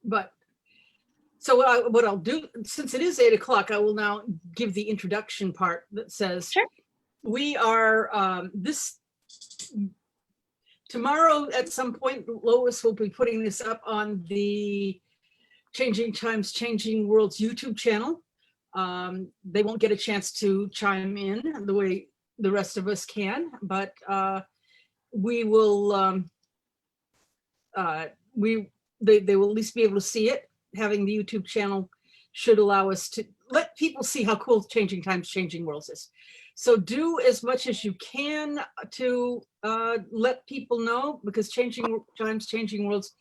But so what I'll do, since it is 8 o'clock, I will now give the introduction part that says, sure. We are tomorrow at some point, Lois will be putting this up on the Changing Times, Changing Worlds YouTube channel. They won't get a chance to chime in the way the rest of us can, but we will, they will at least be able to see it. Having the YouTube channel should allow us to let people see how cool Changing Times, Changing Worlds is. So do as much as you can to let people know, because Changing Times, Changing Worlds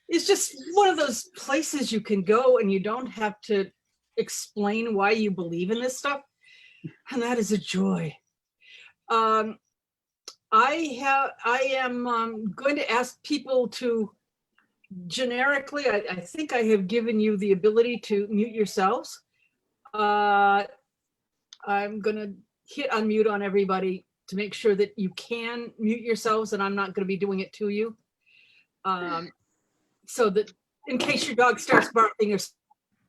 is just one of those places you can go and you don't have to explain why you believe in this stuff. And that is a joy. I am going to ask people to generically, I think I have given you the ability to mute yourselves. I'm going to hit unmute on everybody to make sure that you can mute yourselves, and I'm not going to be doing it to you. So that in case your dog starts barking or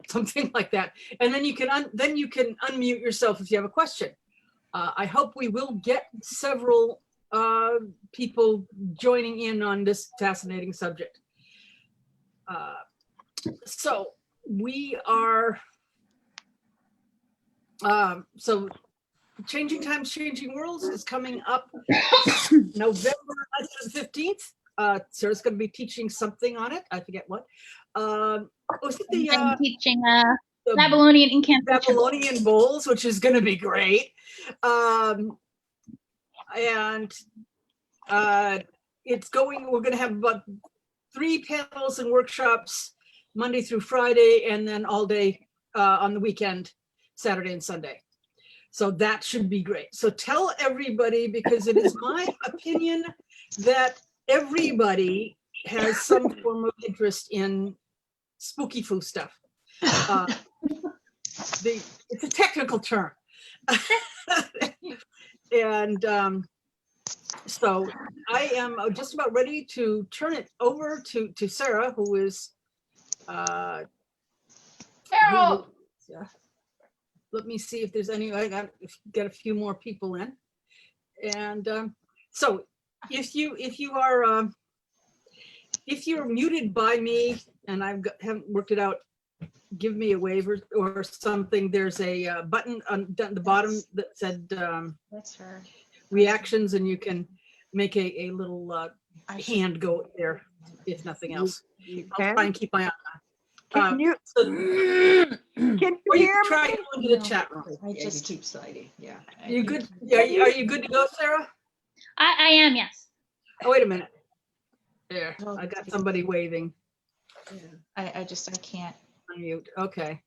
something like that, and then you can unmute yourself if you have a question. I hope we will get several people joining in on this fascinating subject. So we are, so Changing Times, Changing Worlds is coming up November 15th. Sarah's going to be teaching something on it. I forget what. Was it the I'm teaching Babylonian incantation. Babylonian bowls, which is going to be great. It's going, we're going to have about 3 panels and workshops Monday through Friday, and then all day on the weekend, Saturday and Sunday. So that should be great. So tell everybody, because it is my opinion that everybody has some form of interest in spooky foo stuff. It's a technical term. And so I am just about ready to turn it over to Sarah, who is Carol. Let me see if there's any. I got a few more people in, and so if you're muted by me and haven't worked it out, give me a waiver or something. There's a button on the bottom that said That's her. Reactions, and you can make a little hand go there if nothing else. I'll try and keep my eye on. Can you can you hear try me? into the chat room? I just keep sliding. Yeah. You good? Are you good to go, Sarah? I am, yes. Oh, wait a minute. There, I got somebody waving. Yeah. I can't. Unmute. Okay.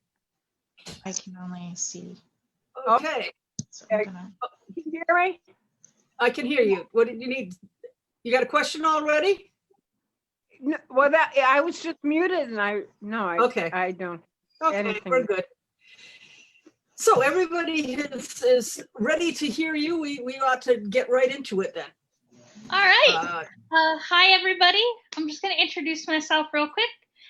I can only see. Okay. So I'm gonna... Can you hear me? I can hear you. What did you need? You got a question already? No, well, I was just muted, and I Okay. don't. Okay, Anything. we're good. So everybody is ready to hear you. We ought to get right into it then. All right. Hi, everybody. I'm just going to introduce myself real quick.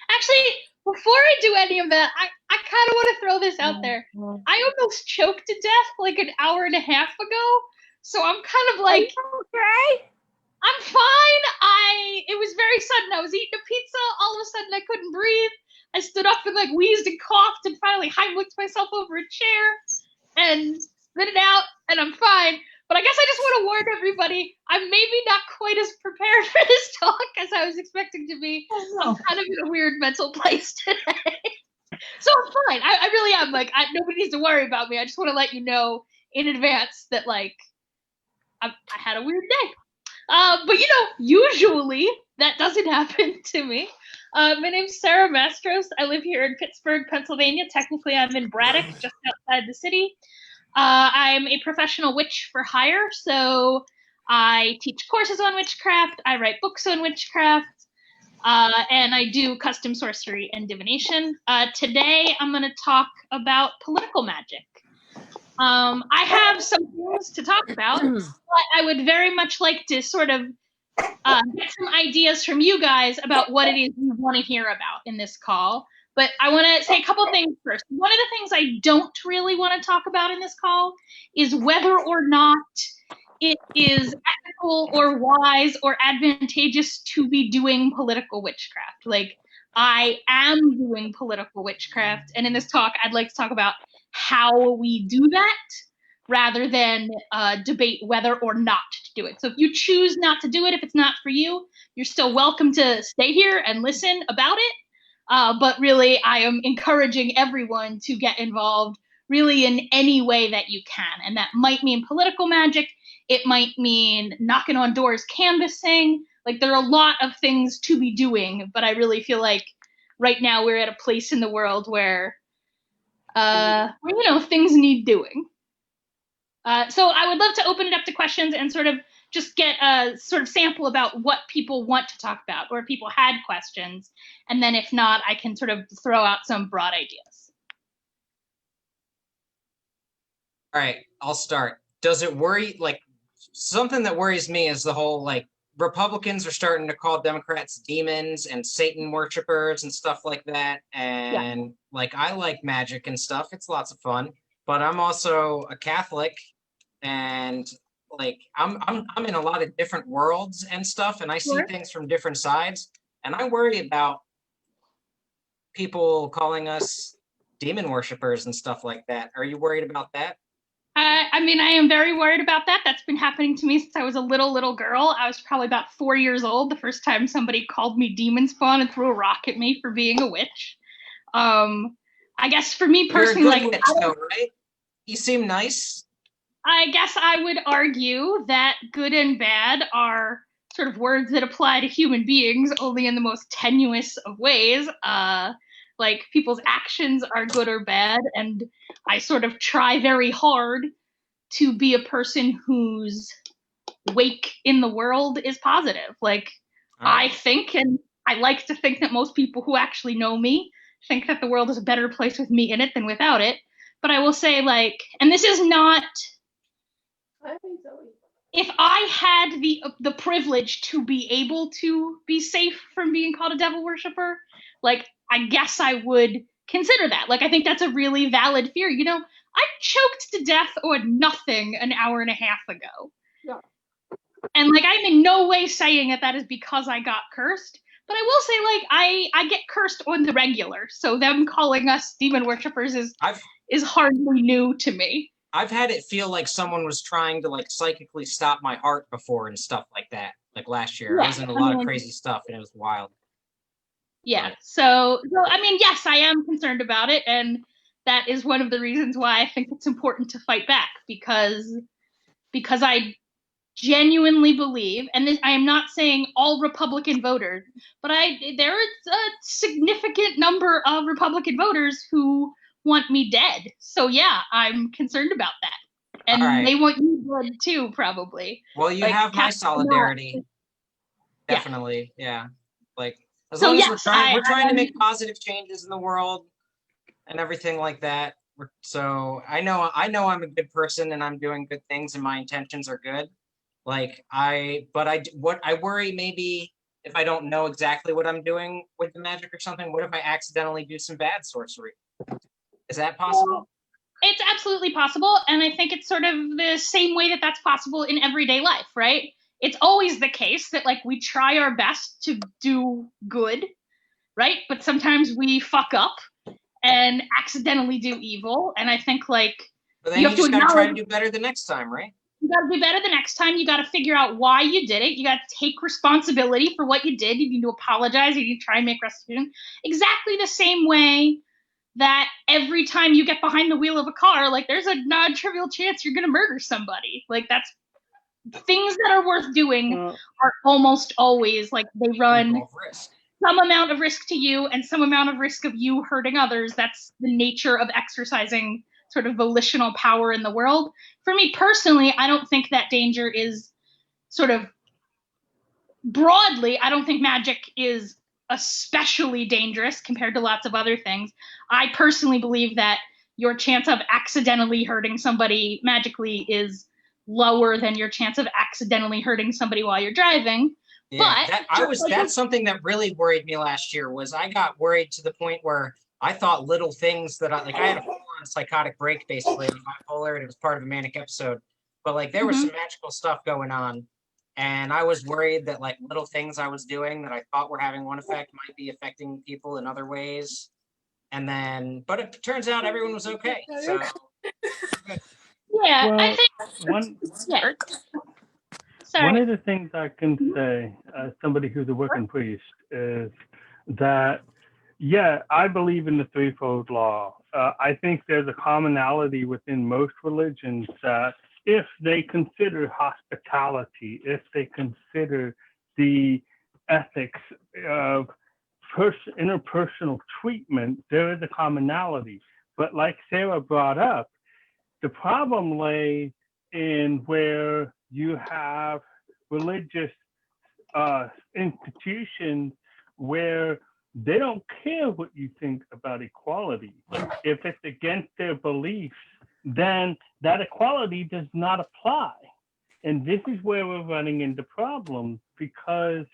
Actually, before I do any of that, I kind of want to throw this out there. I almost choked to death like an hour and a half ago. So I'm kind of like, Okay. I'm fine. It was very sudden. I was eating a pizza. All of a sudden, I couldn't breathe. I stood up and like wheezed and coughed and finally Heimlicked myself over a chair and spit it out, and I'm fine. But I guess I just want to warn everybody, I'm maybe not quite as prepared for this talk as I was expecting to be. Oh, no. I'm kind of in a weird mental place today. So I'm fine. I really am. Like, nobody needs to worry about me. I just want to let you know in advance that, like, I had a weird day. But, you know, usually that doesn't happen to me. My name's Sara Mastros. I live here in Pittsburgh, Pennsylvania. Technically, I'm in Braddock, just outside the city. I'm a professional witch for hire, so I teach courses on witchcraft, I write books on witchcraft, and I do custom sorcery and divination. Today, I'm going to talk about political magic. I have some things to talk about, but I would very much like to sort of get some ideas from you guys about what it is you want to hear about in this call. But I want to say a couple things first. One of the things I don't really want to talk about in this call is whether or not it is ethical or wise or advantageous to be doing political witchcraft. Like, I am doing political witchcraft, and in this talk, I'd like to talk about how we do that rather than debate whether or not to do it. So if you choose not to do it, if it's not for you, you're still welcome to stay here and listen about it. But really, I am encouraging everyone to get involved really in any way that you can. And that might mean political magic. It might mean knocking on doors, canvassing. Like, there are a lot of things to be doing, but I really feel like right now we're at a place in the world where, things need doing. So I would love to open it up to questions and sort of just get a sort of sample about what people want to talk about, or if people had questions. And then if not, I can sort of throw out some broad ideas. All right, I'll start. Does it worry, like, something that worries me is the whole, like, Republicans are starting to call Democrats demons and Satan worshipers and stuff like that. And like, I like magic and stuff. It's lots of fun, but I'm also a Catholic, and like, I'm in a lot of different worlds and stuff, and I see things from different sides, and I worry about people calling us demon worshipers and stuff like that. Are you worried about that? I mean, I am very worried about that. That's been happening to me since I was a little girl. I was probably about 4 years old the first time somebody called me demon spawn and threw a rock at me for being a witch. I guess for me personally, you're a good like, witch, though, right? You seem nice. I guess I would argue that good and bad are sort of words that apply to human beings only in the most tenuous of ways. Like, people's actions are good or bad, and I sort of try very hard to be a person whose wake in the world is positive. Like, I think, and I like to think that most people who actually know me think that the world is a better place with me in it than without it. But I will say, like, and this is not, if I had the privilege to be able to be safe from being called a devil worshiper, like, I guess I would consider that. Like, I think that's a really valid fear. You know, I choked to death on nothing an hour and a half ago. Yeah. And like, I'm in no way saying that is because I got cursed. But I will say, like, I get cursed on the regular. So them calling us demon worshippers is hardly new to me. I've had it feel like someone was trying to, like, psychically stop my heart before and stuff like that. Like, last year, I was in a lot of crazy stuff, and it was wild. Yeah. So I mean, yes, I am concerned about it, and that is one of the reasons why I think it's important to fight back, because I genuinely believe, and I am not saying all Republican voters, but there is a significant number of Republican voters who want me dead. So yeah, I'm concerned about that. And they want you dead too, probably. Well, you have my solidarity. Definitely, yeah. Like, as long as we're trying to make positive changes in the world and everything like that. So I know I'm a good person and I'm doing good things and my intentions are good. Like, I worry, maybe if I don't know exactly what I'm doing with the magic or something, what if I accidentally do some bad sorcery? Is that possible? It's absolutely possible, and I think it's sort of the same way that that's possible in everyday life, right? It's always the case that, like, we try our best to do good, right? But sometimes we fuck up and accidentally do evil, and I think, like, but then you just gotta try to do better the next time, right? You gotta do better the next time. You gotta figure out why you did it. You gotta take responsibility for what you did. You need to apologize. You need to try and make restitution. Exactly the same way that every time you get behind the wheel of a car, like, there's a non-trivial chance you're gonna murder somebody. Like, that's things that are worth doing are almost always, like, they run some amount of risk to you and some amount of risk of you hurting others. That's the nature of exercising sort of volitional power in the world. For me personally, I don't think that danger is sort of broadly, I don't think magic is especially dangerous compared to lots of other things. I personally believe that your chance of accidentally hurting somebody magically is lower than your chance of accidentally hurting somebody while you're driving. Yeah, But that's something that really worried me last year. Was I got worried to the point where I thought little things that I had a full-on psychotic break basically, bipolar, and it was part of a manic episode. But like there was some magical stuff going on, and I was worried that like little things I was doing that I thought were having one effect might be affecting people in other ways. And then, but it turns out everyone was okay. So yeah, Well, I think one yeah. one Sorry. of the things I can say, as somebody who's a working priest, is that, yeah, I believe in the threefold law. I think there's a commonality within most religions that if they consider hospitality, if they consider the ethics of interpersonal treatment, there is a commonality. But like Sarah brought up, the problem lay in where you have religious institutions where they don't care what you think about equality. If it's against their beliefs, then that equality does not apply. And this is where we're running into problems, because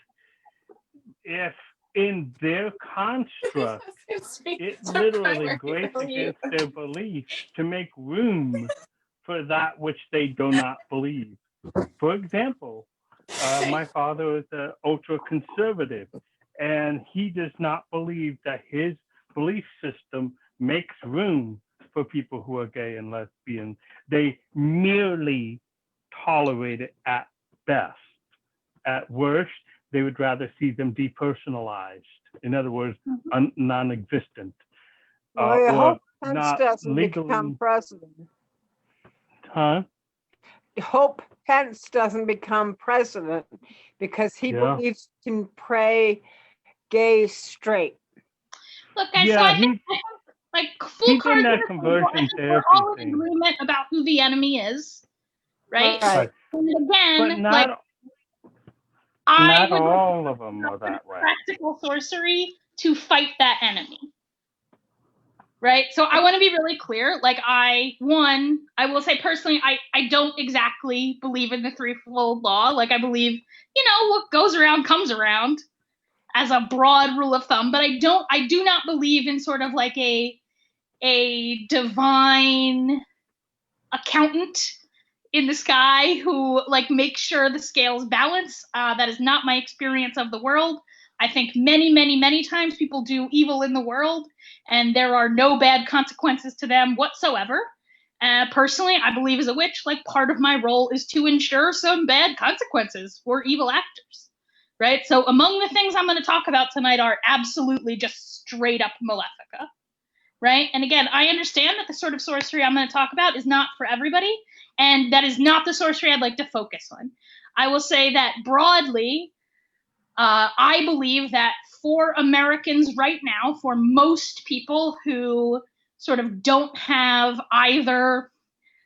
if in their construct, it literally grates against their beliefs to make room for that which they do not believe. For example, my father is an ultra conservative, and he does not believe that his belief system makes room for people who are gay and lesbian. They merely tolerate it at best. At worst, they would rather see them depersonalized. In other words, non-existent. Well, I hope Pence not doesn't legally. become president. Huh? Hope Pence doesn't become president because he believes he can pray gay straight. Look, guys, Yeah, so I think like full he's in cards that on the table, conversion I think we're therapy all in thing. agreement about who the enemy is, right? Right. And again, But not, like I not would all of them are that way. practical sorcery to fight that enemy. Right. So I want to be really clear. Like I will say personally, I don't exactly believe in the threefold law. Like I believe, what goes around comes around as a broad rule of thumb, but I do not believe in sort of like a divine accountant in the sky who like makes sure the scales balance. That is not my experience of the world. I think many, many, many times people do evil in the world and there are no bad consequences to them whatsoever. Personally, I believe as a witch, like part of my role is to ensure some bad consequences for evil actors, right? So among the things I'm going to talk about tonight are absolutely just straight up malefica, right? And again, I understand that the sort of sorcery I'm going to talk about is not for everybody, and that is not the sorcery I'd like to focus on. I will say that broadly, I believe that for Americans right now, for most people who sort of don't have either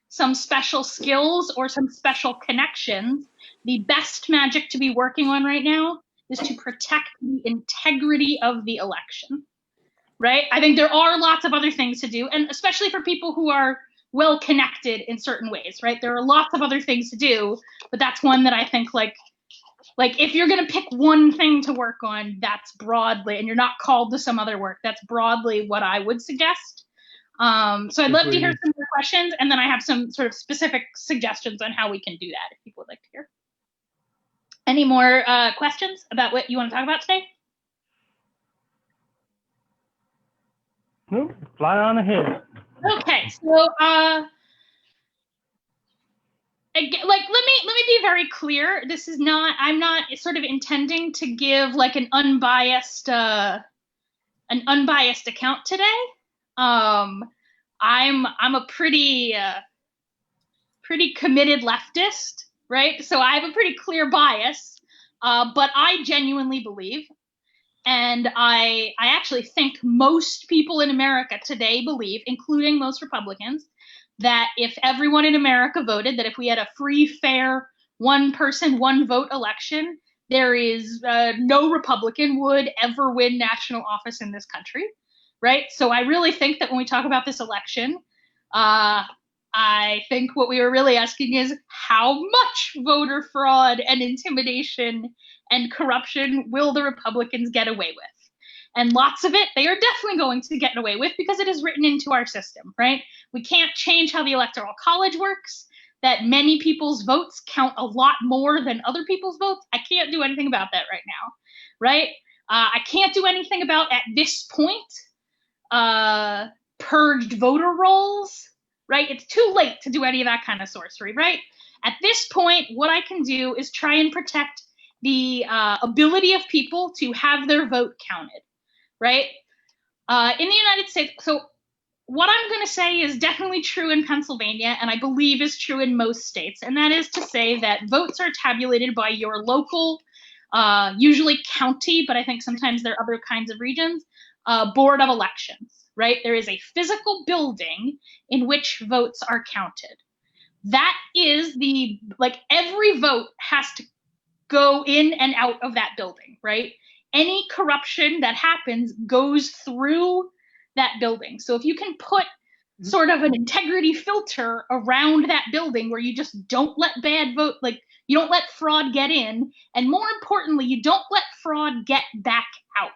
some special skills or some special connections, the best magic to be working on right now is to protect the integrity of the election, right? I think there are lots of other things to do, and especially for people who are well connected in certain ways, right? There are lots of other things to do, but that's one that I think like if you're going to pick one thing to work on, that's broadly, and you're not called to some other work, that's broadly what I would suggest. So I'd love to hear some more questions, and then I have some sort of specific suggestions on how we can do that if people would like to hear. Any more questions about what you want to talk about today? Nope, fly on ahead. Okay, so again, like let me be very clear. This is not, I'm not sort of intending to give like an unbiased account today. I'm a pretty committed leftist, right? So I have a pretty clear bias, but I genuinely believe, and I actually think most people in America today believe, including most Republicans, that if everyone in America voted, that if we had a free, fair, one person, one vote election, there is no Republican would ever win national office in this country, right? So I really think that when we talk about this election, I I think what we were really asking is how much voter fraud and intimidation and corruption will the Republicans get away with? And lots of it, they are definitely going to get away with because it is written into our system, right? We can't change how the Electoral College works, that many people's votes count a lot more than other people's votes. I can't do anything about that right now, right? I can't do anything about, at this point, purged voter rolls, right? It's too late to do any of that kind of sorcery, right? At this point, what I can do is try and protect the ability of people to have their vote counted, right? In the United States, so what I'm going to say is definitely true in Pennsylvania, and I believe is true in most states, and that is to say that votes are tabulated by your local, usually county, but I think sometimes there are other kinds of regions, board of elections, right? There is a physical building in which votes are counted. That is every vote has to go in and out of that building, right? Any corruption that happens goes through that building. So if you can put sort of an integrity filter around that building where you just don't let you don't let fraud get in, and more importantly, you don't let fraud get back out.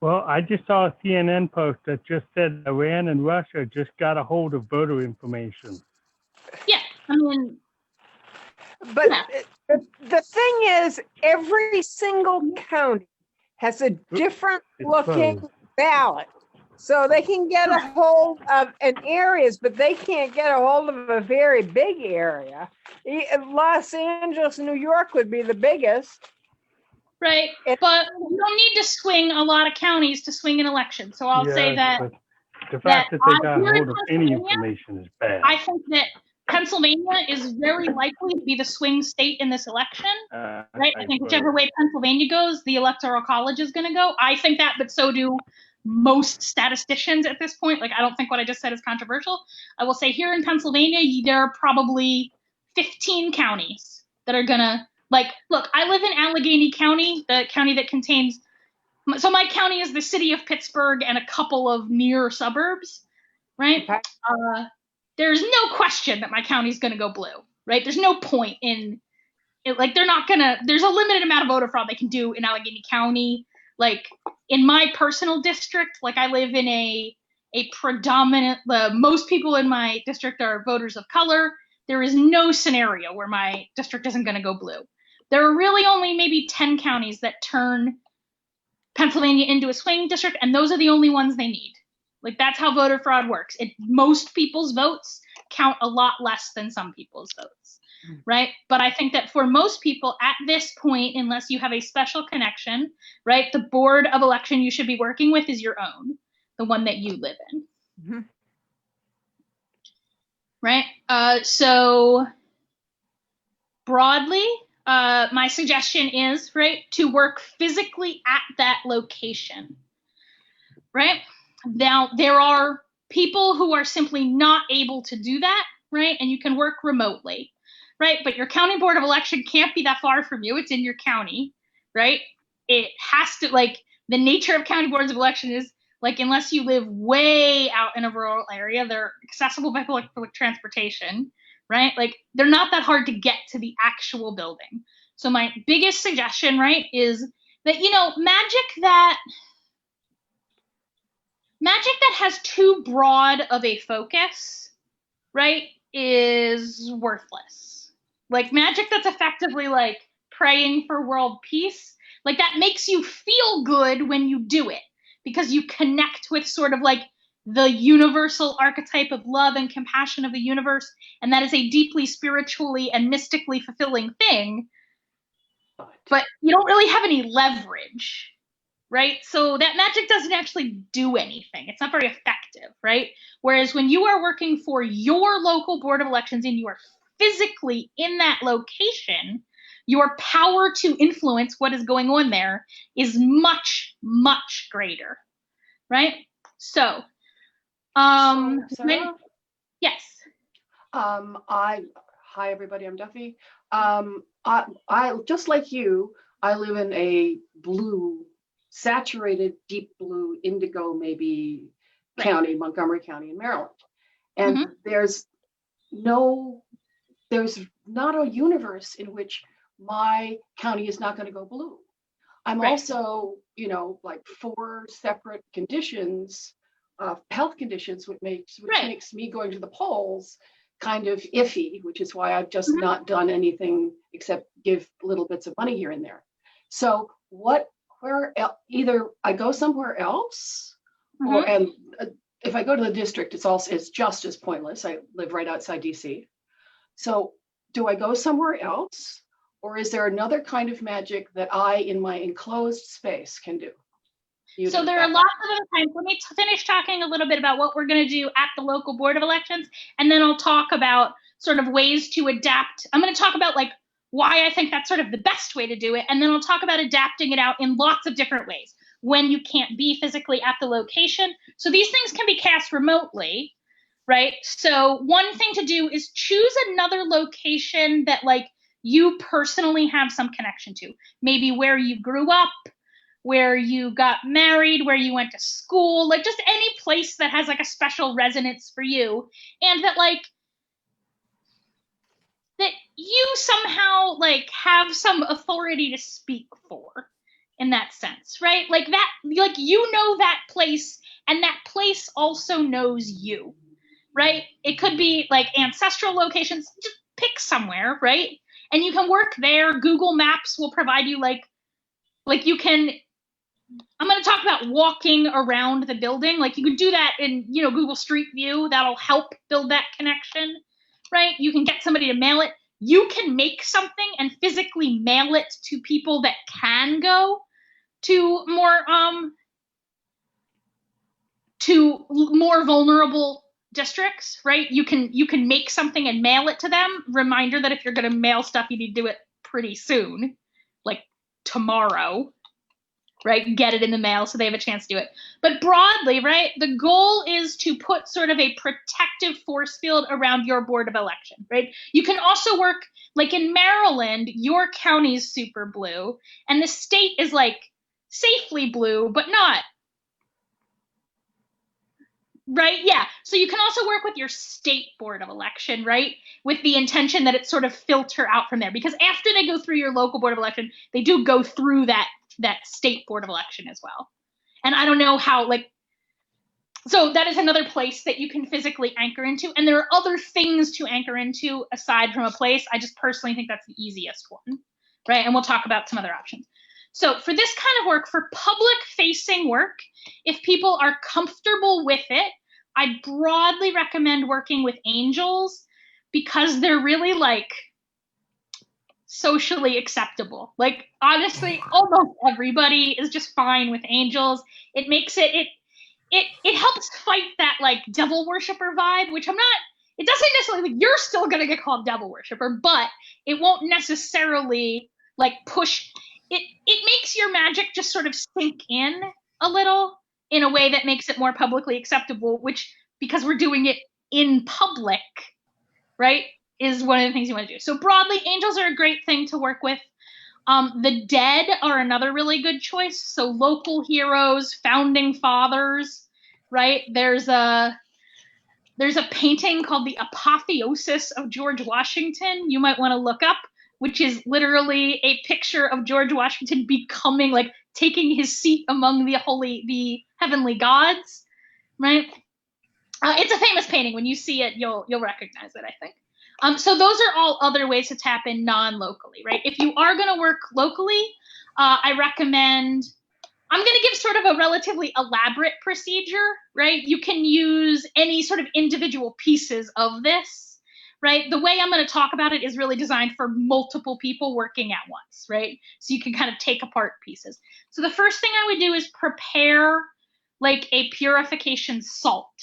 Well, I just saw a CNN post that just said Iran and Russia just got a hold of voter information. Yeah, I mean, But the thing is, every single county has a different looking ballot. So they can get a hold of an areas, but they can't get a hold of a very big area. Los Angeles, New York would be the biggest. right, but you don't need to swing a lot of counties to swing an election. So I'll say that but the fact that they got a hold of any information is bad. I think that Pennsylvania is very likely to be the swing state in this election, right? I think whichever way Pennsylvania goes, the Electoral College is going to go. I think that, but so do most statisticians at this point. Like, I don't think what I just said is controversial. I will say here in Pennsylvania, there are probably 15 counties that are going to, look, I live in Allegheny County, the county that contains, so my county is the city of Pittsburgh and a couple of near suburbs, right? Okay. There's no question that my county is going to go blue, right? There's no point in it. Like, they're not going to, there's a limited amount of voter fraud they can do in Allegheny County. Like, in my personal district, like, I live in a predominant, most people in my district are voters of color. There is no scenario where my district isn't going to go blue. There are really only maybe 10 counties that turn Pennsylvania into a swing district, and those are the only ones they need. Like, that's how voter fraud works. Most people's votes count a lot less than some people's votes, right? But I think that for most people at this point, unless you have a special connection, right, the board of election you should be working with is your own, the one that you live in. Mm-hmm. Right? So broadly, my suggestion is, right, to work physically at that location, right? Now, there are people who are simply not able to do that, right? And you can work remotely, right? But your county board of election can't be that far from you. It's in your county, right? It has to, the nature of county boards of election is, unless you live way out in a rural area, they're accessible by public transportation, right? They're not that hard to get to the actual building. So my biggest suggestion, right, is that, magic that has too broad of a focus, right, is worthless. Magic that's effectively praying for world peace, that makes you feel good when you do it because you connect with sort of the universal archetype of love and compassion of the universe, and that is a deeply spiritually and mystically fulfilling thing, but you don't really have any leverage. Right? So that magic doesn't actually do anything. It's not very effective, right? Whereas when you are working for your local board of elections and you are physically in that location, your power to influence what is going on there is much, much greater, right? So, Sarah? yes. Hi everybody, I'm Duffy. I just like you, I live in a blue, saturated, deep blue, indigo maybe county, Montgomery County in Maryland. And there's not a universe in which my county is not going to go blue. I'm also, like 4 separate conditions, health conditions, which makes me going to the polls kind of iffy, which is why I've just not done anything except give little bits of money here and there. So either I go somewhere else, or if I go to the district, it's just as pointless. I live right outside DC. So do I go somewhere else, or is there another kind of magic that I, in my enclosed space, can do? So there are lots of other kinds. Let me finish talking a little bit about what we're going to do at the local board of elections, and then I'll talk about sort of ways to adapt. I'm going to talk about like why I think that's sort of the best way to do it, and then I'll talk about adapting it out in lots of different ways when you can't be physically at the location. So these things can be cast remotely, right? So one thing to do is choose another location that like you personally have some connection to, maybe where you grew up, where you got married, where you went to school, like just any place that has like a special resonance for you, and that like that you somehow like have some authority to speak for in that sense, right? Like that, like you know that place, and that place also knows you, right? It could be like ancestral locations, just pick somewhere, right? And you can work there. Google Maps will provide you like you can, I'm going to talk about walking around the building. Like you can do that in, Google Street View. That'll help build that connection, right? You can get somebody to mail it. You can make something and physically mail it to people that can go to more vulnerable districts, right? You can make something and mail it to them. Reminder that if you're going to mail stuff, you need to do it pretty soon, like tomorrow, right? Get it in the mail so they have a chance to do it. But broadly, right, the goal is to put sort of a protective force field around your board of election, right? You can also work, like in Maryland, your county's super blue, and the state is like safely blue, but not. Right? Yeah. So you can also work with your state board of election, right? With the intention that it sort of filter out from there. Because after they go through your local board of election, they do go through that state board of election as well. And I don't know how, so that is another place that you can physically anchor into. And there are other things to anchor into aside from a place. I just personally think that's the easiest one, right? And we'll talk about some other options. So for this kind of work, for public facing work, if people are comfortable with it, I broadly recommend working with angels because they're really like socially acceptable. Like honestly, almost everybody is just fine with angels. It makes it helps fight that like devil worshiper vibe, which it doesn't necessarily, like, you're still gonna get called devil worshiper, but it won't necessarily like push. It makes your magic just sort of sink in a little in a way that makes it more publicly acceptable, which, because we're doing it in public, right, is one of the things you want to do. So broadly, angels are a great thing to work with. The dead are another really good choice. So local heroes, founding fathers, right? There's a painting called The Apotheosis of George Washington you might want to look up, which is literally a picture of George Washington becoming, like, taking his seat among the heavenly gods, right? It's a famous painting. When you see it, you'll recognize it, I think. So those are all other ways to tap in non-locally, right? If you are going to work locally, I recommend, I'm going to give sort of a relatively elaborate procedure, right? You can use any sort of individual pieces of this, right? The way I'm going to talk about it is really designed for multiple people working at once, right? So you can kind of take apart pieces. So the first thing I would do is prepare like a purification salt,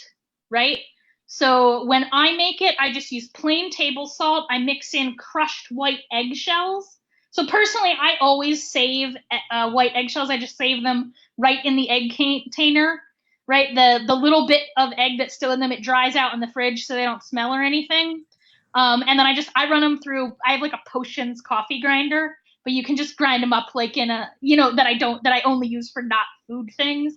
right? So when I make it, I just use plain table salt. I mix in crushed white eggshells. So personally, I always save white eggshells. I just save them right in the egg container, right? The little bit of egg that's still in them, it dries out in the fridge so they don't smell or anything. And then I run them through, I have like a potions coffee grinder, but you can just grind them up like in a, that I only use for not food things.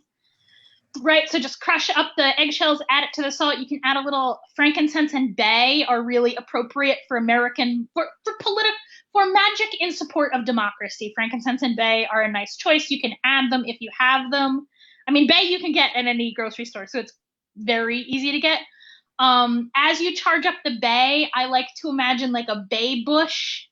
Right, so just crush up the eggshells, add it to the salt. You can add a little frankincense and bay are really appropriate for American, for magic in support of democracy. Frankincense and bay are a nice choice. You can add them if you have them. I mean, bay you can get at any grocery store, so it's very easy to get. As you charge up the bay, I like to imagine like a bay bush,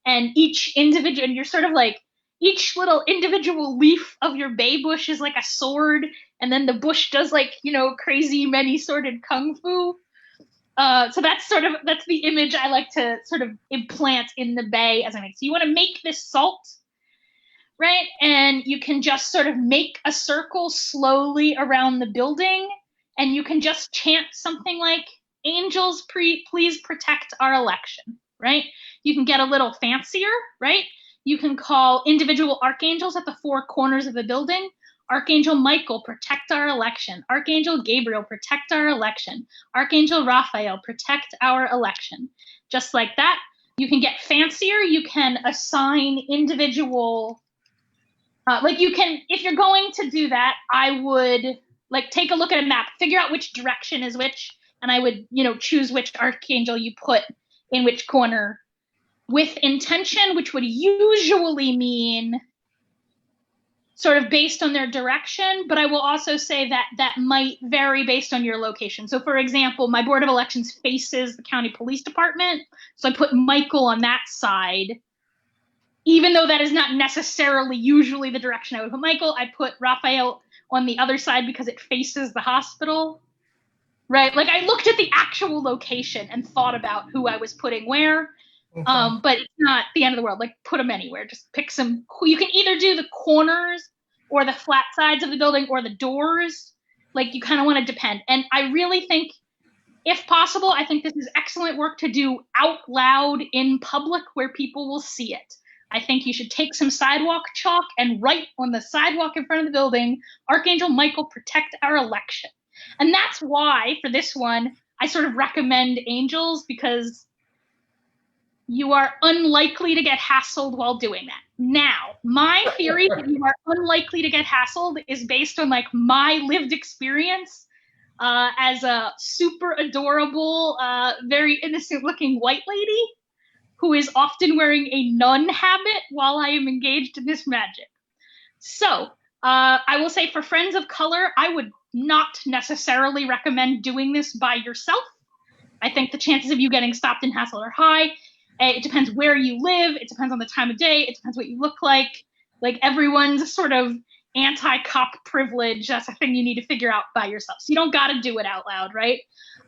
and each individual, and you're sort of like, each little individual leaf of your bay bush is like a sword, and then the bush does like, you know, crazy many-sworded kung fu. So that's the image I like to sort of implant in the bay as I make. So you want to make this salt, right? And you can just sort of make a circle slowly around the building, and you can just chant something like, "Angels, please protect our election," right? You can get a little fancier, right? You can call individual archangels at the four corners of the building. Archangel Michael, protect our election. Archangel Gabriel, protect our election. Archangel Raphael, protect our election. Just like that. You can get fancier. You can assign individual, like you can, if you're going to do that, I would like take a look at a map, figure out which direction is which, and I would, you know, choose which archangel you put in which corner with intention, which would usually mean sort of based on their direction, but I will also say that that might vary based on your location. So for example, my Board of Elections faces the county police department, so I put Michael on that side. Even though that is not necessarily usually the direction I would put Michael, I put Raphael on the other side because it faces the hospital, right? Like I looked at the actual location and thought about who I was putting where. But it's not the end of the world. Like put them anywhere. Just pick some. You can either do the corners or the flat sides of the building or the doors. Like you kind of want to depend. And I really think, if possible, I think this is excellent work to do out loud in public where people will see it. I think you should take some sidewalk chalk and write on the sidewalk in front of the building, "Archangel Michael, protect our election." And that's why for this one, I sort of recommend angels, because you are unlikely to get hassled while doing that. Now, my theory that you are unlikely to get hassled is based on like my lived experience as a super adorable, very innocent looking white lady who is often wearing a nun habit while I am engaged in this magic. So I will say for friends of color, I would not necessarily recommend doing this by yourself. I think the chances of you getting stopped and hassled are high. It depends where you live. It depends on the time of day. It depends what you look like. Like everyone's sort of anti-cop privilege. That's a thing you need to figure out by yourself. So you don't got to do it out loud, right?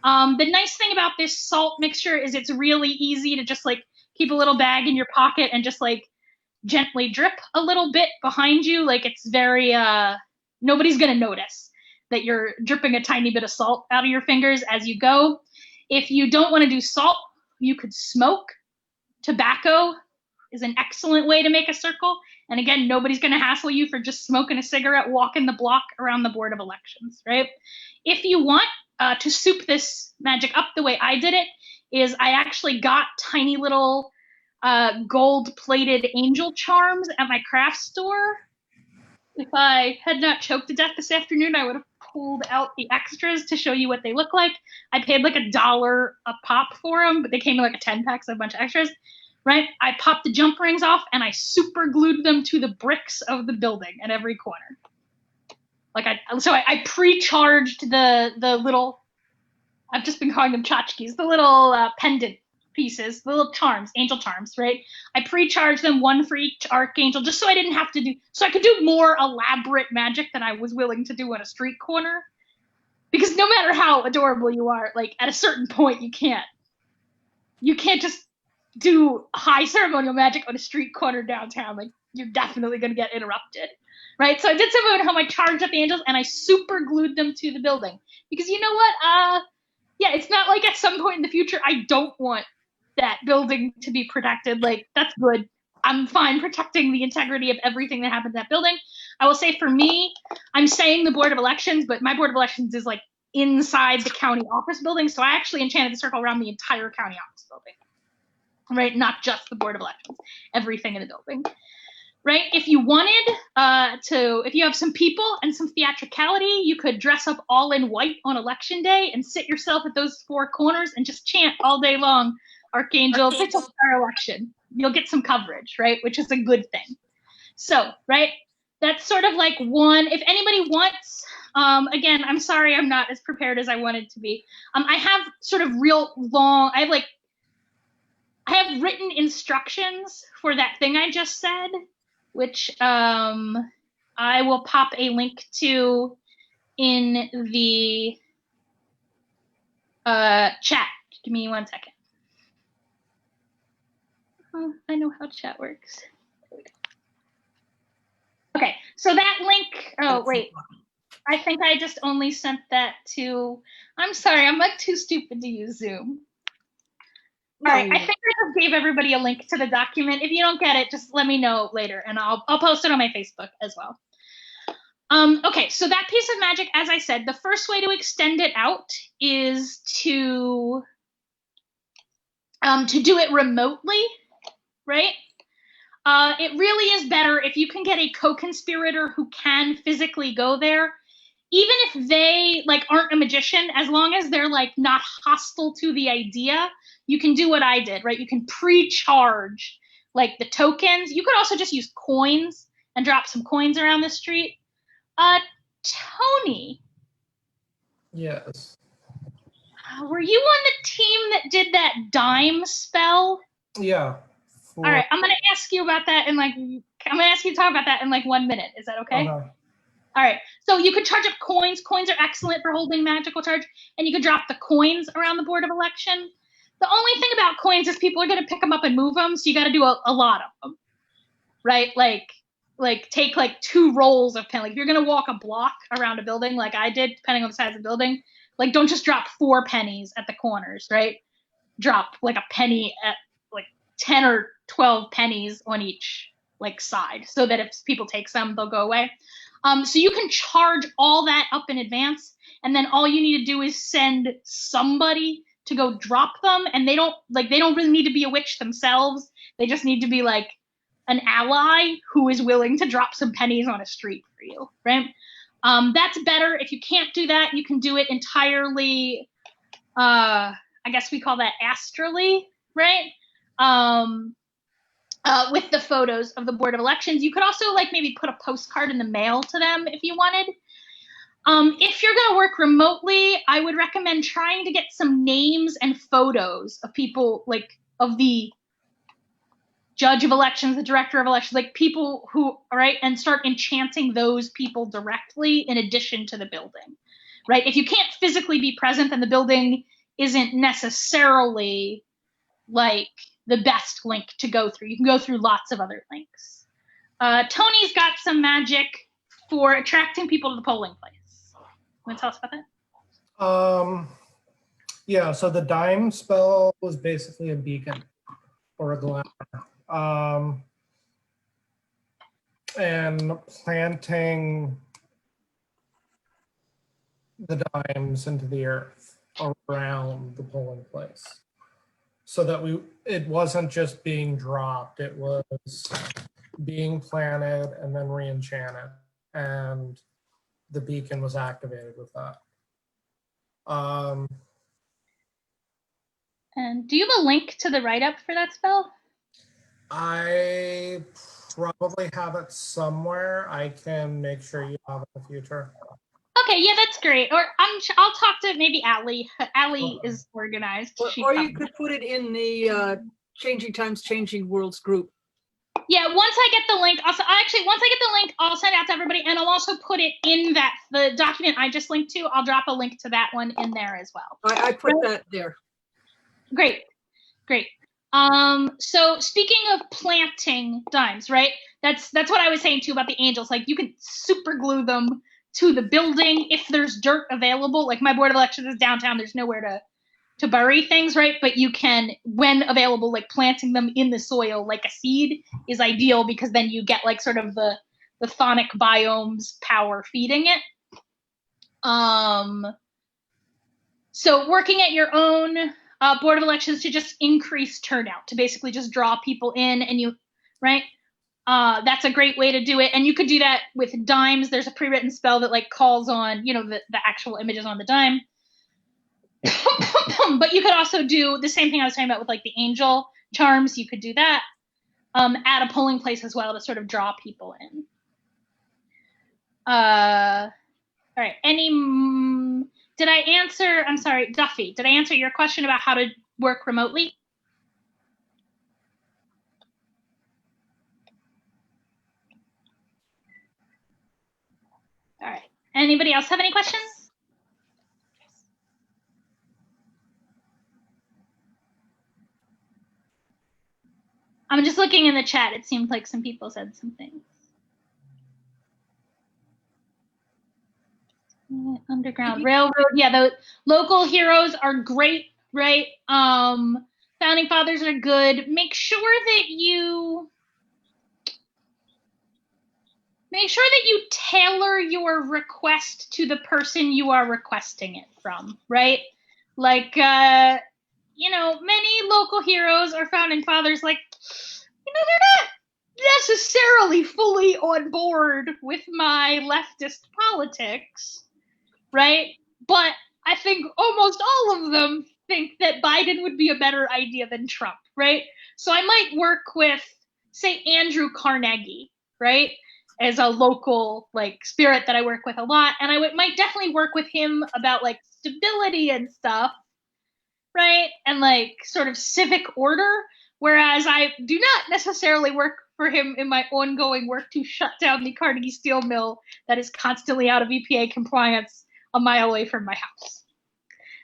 The nice thing about this salt mixture is it's really easy to just like keep a little bag in your pocket and just like gently drip a little bit behind you. Like it's very, nobody's going to notice that you're dripping a tiny bit of salt out of your fingers as you go. If you don't want to do salt, you could smoke. Tobacco is an excellent way to make a circle. And again, nobody's going to hassle you for just smoking a cigarette, walking the block around the Board of Elections, right? If you want to soup this magic up the way I did it, is I actually got tiny little gold-plated angel charms at my craft store. If I had not choked to death this afternoon, I would have pulled out the extras to show you what they look like. I paid like $1 a pop for them, but they came in like a 10-pack, so a bunch of extras, right? I popped the jump rings off and I super glued them to the bricks of the building at every corner. Like I pre-charged the little, I've just been calling them tchotchkes, the little pendant pieces, the little charms, angel charms, right? I pre-charged them, one for each archangel, just so I didn't have to do, so I could do more elaborate magic than I was willing to do on a street corner. Because no matter how adorable you are, like at a certain point, you can't just do high ceremonial magic on a street corner downtown. Like you're definitely going to get interrupted, right? So I did some of how I charged up the angels and I super glued them to the building. Because you know what? Yeah, it's not like at some point in the future, I don't want that building to be protected. Like that's good. I'm fine protecting the integrity of everything that happens in that building. I will say for me, I'm saying the Board of Elections, but my Board of Elections is like inside the county office building. So I actually enchanted the circle around the entire county office building, right? Not just the Board of Elections, everything in the building, right? If you wanted if you have some people and some theatricality, you could dress up all in white on election day and sit yourself at those four corners and just chant all day long, Archangel, pitch up our election. You'll get some coverage, right? Which is a good thing. So, right, that's sort of like one. If anybody wants, again, I'm sorry I'm not as prepared as I wanted to be. I have sort of real long, I have written instructions for that thing I just said, which I will pop a link to in the chat. Give me 1 second. Oh, I know how chat works. There we go. Okay, so that link, oh wait, I think I just only sent that to, I'm sorry, I'm like too stupid to use Zoom. All right, I think I just gave everybody a link to the document. If you don't get it, just let me know later and I'll post it on my Facebook as well. Okay, so that piece of magic, as I said, the first way to extend it out is to do it remotely, right? It really is better if you can get a co-conspirator who can physically go there, even if they like aren't a magician, as long as they're like not hostile to the idea, you can do what I did, right? You can pre-charge like the tokens. You could also just use coins and drop some coins around the street. Tony. Yes. Were you on the team that did that dime spell? Yeah. All right, I'm gonna ask you about that in like, I'm gonna ask you to talk about that in like 1 minute. Is that okay? Okay. All right, so you could charge up coins. Coins are excellent for holding magical charge, and you could drop the coins around the board of election. The only thing about coins is people are gonna pick them up and move them, so you gotta do a lot of them, right? Like take like 2 rolls of pen. Like if you're gonna walk a block around a building like I did, depending on the size of the building, like don't just drop 4 pennies at the corners, right? Drop like a penny at like 10 or 12 pennies on each like side, so that if people take some, they'll go away. So you can charge all that up in advance, and then all you need to do is send somebody to go drop them, and they don't really need to be a witch themselves. They just need to be like an ally who is willing to drop some pennies on a street for you, right? That's better. If you can't do that, you can do it entirely, I guess we call that astrally, right? With the photos of the Board of Elections. You could also like maybe put a postcard in the mail to them if you wanted. If you're going to work remotely, I would recommend trying to get some names and photos of people, like of the judge of elections, the director of elections, like people who, right, and start enchanting those people directly in addition to the building, right? If you can't physically be present, then the building isn't necessarily like the best link to go through. You can go through lots of other links. Tony's got some magic for attracting people to the polling place. Want to tell us about that? Yeah, so the dime spell was basically a beacon or a glamour. And planting the dimes into the earth around the polling place, so that it wasn't just being dropped, it was being planted and then re-enchanted, and the beacon was activated with that. And do you have a link to the write-up for that spell? I probably have it somewhere. I can make sure you have it in the future. Okay, yeah, that's great. Or I'll talk to maybe Allie. Allie is organized. Or you could put it in the Changing Times, Changing Worlds group. Yeah, once I get the link, once I get the link, I'll send it out to everybody, and I'll also put it in the document I just linked to. I'll drop a link to that one in there as well. I put that there. Great. So speaking of planting dimes, right? That's what I was saying too about the angels. Like you can super glue them to the building if there's dirt available. Like my board of elections is downtown. There's nowhere to bury things, right? But you can, when available, like planting them in the soil like a seed is ideal, because then you get like sort of the chthonic biomes power feeding it. So working at your own board of elections to just increase turnout, to basically just draw people in, and you, right? That's a great way to do it. And you could do that with dimes. There's a pre-written spell that like calls on, you know, the actual images on the dime. But you could also do the same thing I was talking about with like the angel charms. You could do that at a polling place as well to sort of draw people in. All right. Did I answer, I'm sorry, Duffy, did I answer your question about how to work remotely? All right. Anybody else have any questions? I'm just looking in the chat. It seemed like some people said some things. Underground Railroad. Yeah, the local heroes are great, right? Founding fathers are good. Make sure that you tailor your request to the person you are requesting it from, right? Like, you know, many local heroes or founding fathers, like, you know, they're not necessarily fully on board with my leftist politics, right? But I think almost all of them think that Biden would be a better idea than Trump, right? So I might work with, say, Andrew Carnegie, right? As a local like spirit that I work with a lot. And I might definitely work with him about like stability and stuff, right? And like sort of civic order. Whereas I do not necessarily work for him in my ongoing work to shut down the Carnegie steel mill that is constantly out of EPA compliance a mile away from my house,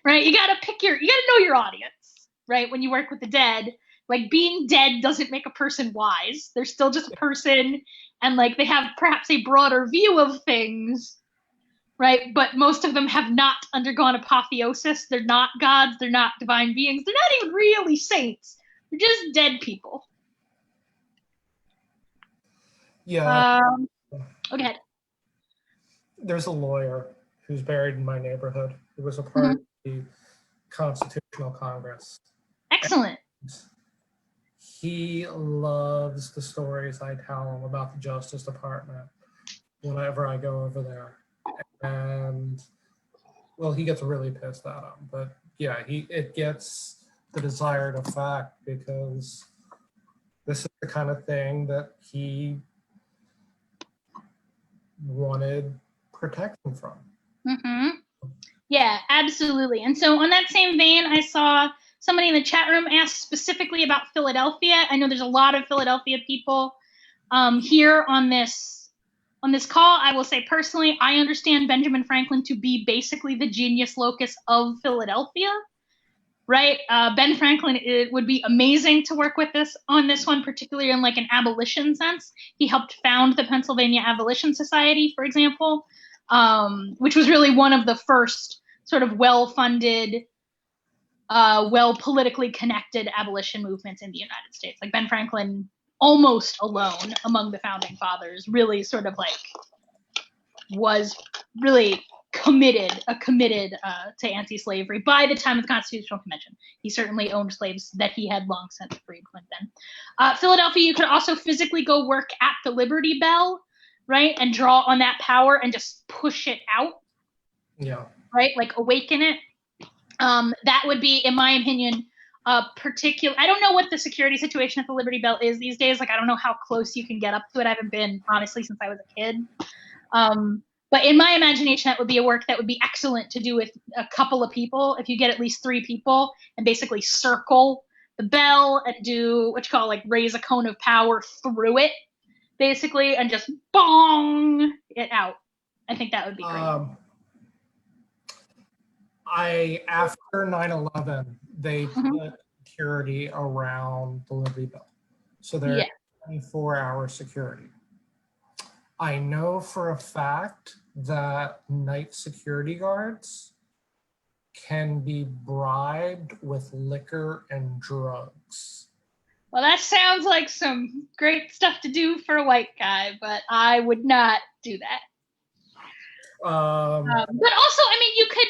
right? You gotta know your audience, right? When you work with the dead, like being dead doesn't make a person wise. They're still just a person, and like they have perhaps a broader view of things, right? But most of them have not undergone apotheosis. They're not gods. They're not divine beings. They're not even really saints. They're just dead people. Yeah. Okay. There's a lawyer who's buried in my neighborhood. He was a part of the Constitutional Congress. Excellent. And he loves the stories I tell him about the Justice Department whenever I go over there. And, well, he gets really pissed at him. But, yeah, it gets the desired effect because this is the kind of thing that he wanted protection from. Yeah, absolutely. And so on that same vein, I saw somebody in the chat room ask specifically about Philadelphia. I know there's a lot of Philadelphia people here on this call. I will say personally, I understand Benjamin Franklin to be basically the genius locus of Philadelphia, right? Ben Franklin, it would be amazing to work with on this one, particularly in like an abolition sense. He helped found the Pennsylvania Abolition Society, for example, which was really one of the first sort of well-funded, well politically connected abolition movements in the United States. Like Ben Franklin, almost alone among the founding fathers, really sort of like was really committed to anti-slavery by the time of the Constitutional Convention. He certainly owned slaves that he had long since freed then. Philadelphia, you could also physically go work at the Liberty Bell, right? And draw on that power and just push it out. Yeah. Right? Like awaken it. That would be, in my opinion, particular. I don't know what the security situation at the Liberty Bell is these days. Like, I don't know how close you can get up to it. I haven't been, honestly, since I was a kid. But in my imagination, that would be a work that would be excellent to do with a couple of people. If you get at least 3 people and basically circle the bell and do what you call like raise a cone of power through it, basically, and just bong it out. I think that would be great. After 9/11, they put security around the Liberty Bell. So there's 24-hour security. I know for a fact that night security guards can be bribed with liquor and drugs. Well, that sounds like some great stuff to do for a white guy, but I would not do that. But also, I mean, you could,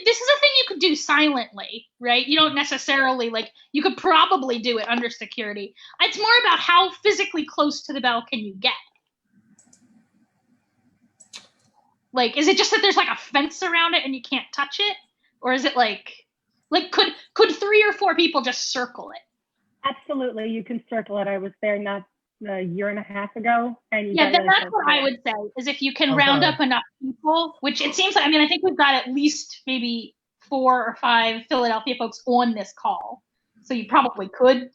this is a thing you could do silently, right? You don't necessarily, like, you could probably do it under security. It's more about how physically close to the bell can you get. Like, is it just that there's like a fence around it and you can't touch it? Or is it like could 3 or 4 people just circle it? Absolutely, you can circle it. I was there not a year and a half ago, and yeah, that's what I would say, is if you can round up enough people, which it seems like, I mean, I think we've got at least maybe 4 or 5 Philadelphia folks on this call, so you probably could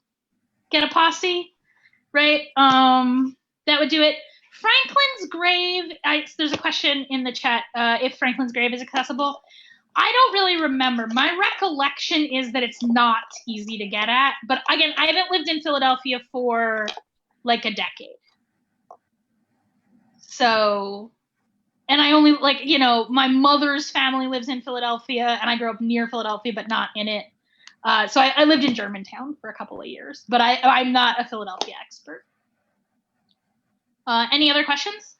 get a posse, right? That would do it. Franklin's grave, there's a question in the chat, if Franklin's grave is accessible. I don't really remember. My recollection is that it's not easy to get at, but again, I haven't lived in Philadelphia for like a decade. So, and I only, like, my mother's family lives in Philadelphia, and I grew up near Philadelphia, but not in it. So I lived in Germantown for a couple of years, but I'm not a Philadelphia expert. Any other questions?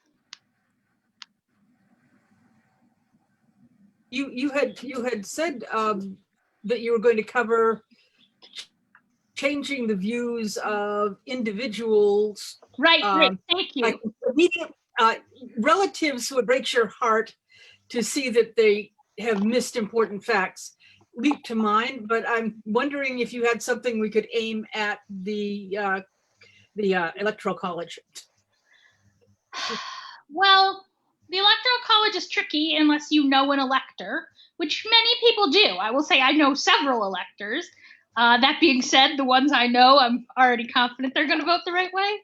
You had said that you were going to cover changing the views of individuals. Right, great, thank you. Like immediate relatives who it breaks your heart to see that they have missed important facts leap to mind, but I'm wondering if you had something we could aim at the Electoral College. Well, the Electoral College is tricky unless you know an elector, which many people do. I will say I know several electors. That being said, the ones I know, I'm already confident they're going to vote the right way.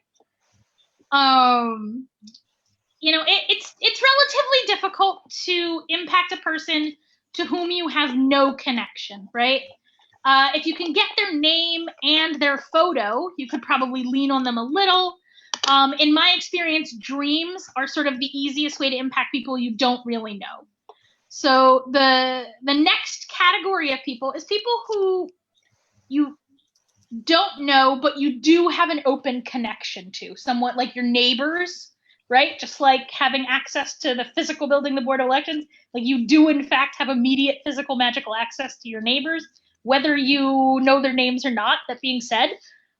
It's relatively difficult to impact a person to whom you have no connection, right? If you can get their name and their photo, you could probably lean on them a little. In my experience, dreams are sort of the easiest way to impact people you don't really know. So the next category of people is people who you don't know, but you do have an open connection to, somewhat like your neighbors, right? Just like having access to the physical building, the Board of Elections, like you do in fact have immediate physical magical access to your neighbors, whether you know their names or not. That being said,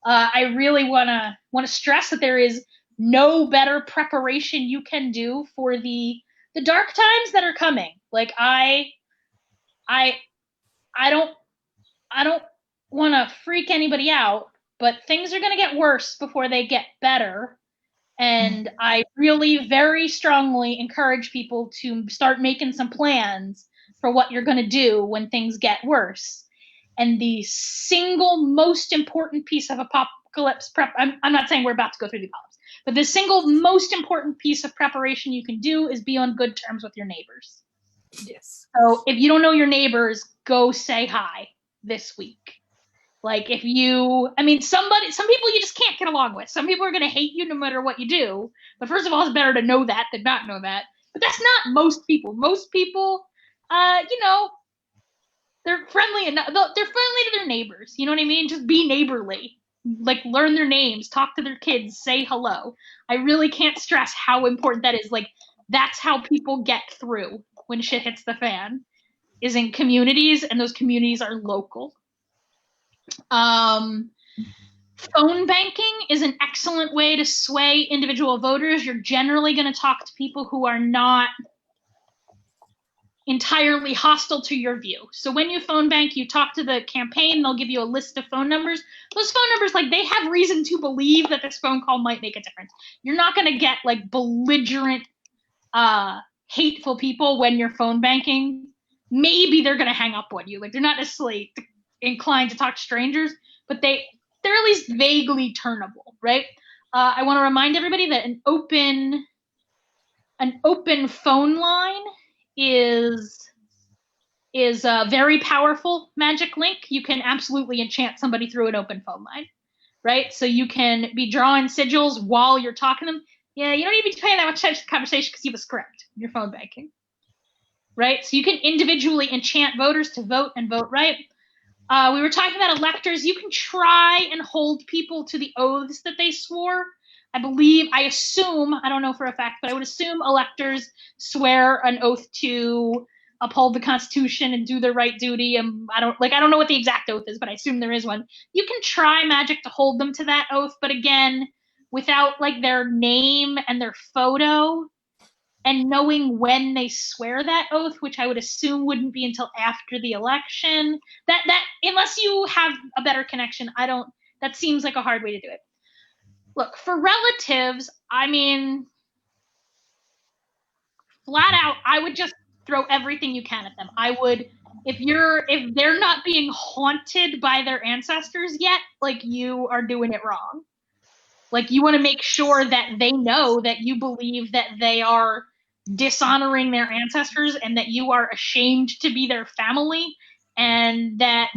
I really want to stress that there is no better preparation you can do for the dark times that are coming. Like I don't want to freak anybody out, but things are going to get worse before they get better. And I really very strongly encourage people to start making some plans for what you're going to do when things get worse. And the single most important piece of apocalypse prep, I'm not saying we're about to go through the apocalypse, but the single most important piece of preparation you can do is be on good terms with your neighbors. Yes. So if you don't know your neighbors, go say hi this week. Like some people you just can't get along with. Some people are going to hate you no matter what you do. But first of all, it's better to know that than not know that. But that's not most people. Most people, they're friendly enough. They're friendly to their neighbors. You know what I mean? Just be neighborly. Like learn their names, talk to their kids, say hello. I really can't stress how important that is. Like that's how people get through when shit hits the fan, is in communities, and those communities are local. Phone banking is an excellent way to sway individual voters. You're generally going to talk to people who are not entirely hostile to your view. So when you phone bank, you talk to the campaign, they'll give you a list of phone numbers. Those phone numbers, like they have reason to believe that this phone call might make a difference. You're not going to get like belligerent, hateful people when you're phone banking. Maybe they're going to hang up on you. Like they're not necessarily inclined to talk to strangers, but they're at least vaguely turnable, right? I want to remind everybody that an open phone line is a very powerful magic link. You can absolutely enchant somebody through an open phone line, right? So you can be drawing sigils while you're talking to them. Yeah, you don't need to be paying that much attention to the conversation because you have a script. You're phone banking, right? So you can individually enchant voters to vote and vote right. We were talking about electors. You can try and hold people to the oaths that they swore. I assume, I don't know for a fact, but I would assume electors swear an oath to uphold the Constitution and do their right duty. And I don't know what the exact oath is, but I assume there is one. You can try magic to hold them to that oath, but again, without like their name and their photo and knowing when they swear that oath, which I would assume wouldn't be until after the election, that unless you have a better connection, that seems like a hard way to do it. Look, for relatives, I mean, flat out, I would just throw everything you can at them. I would, if they're not being haunted by their ancestors yet, like, you are doing it wrong. Like, you want to make sure that they know that you believe that they are dishonoring their ancestors and that you are ashamed to be their family, and that,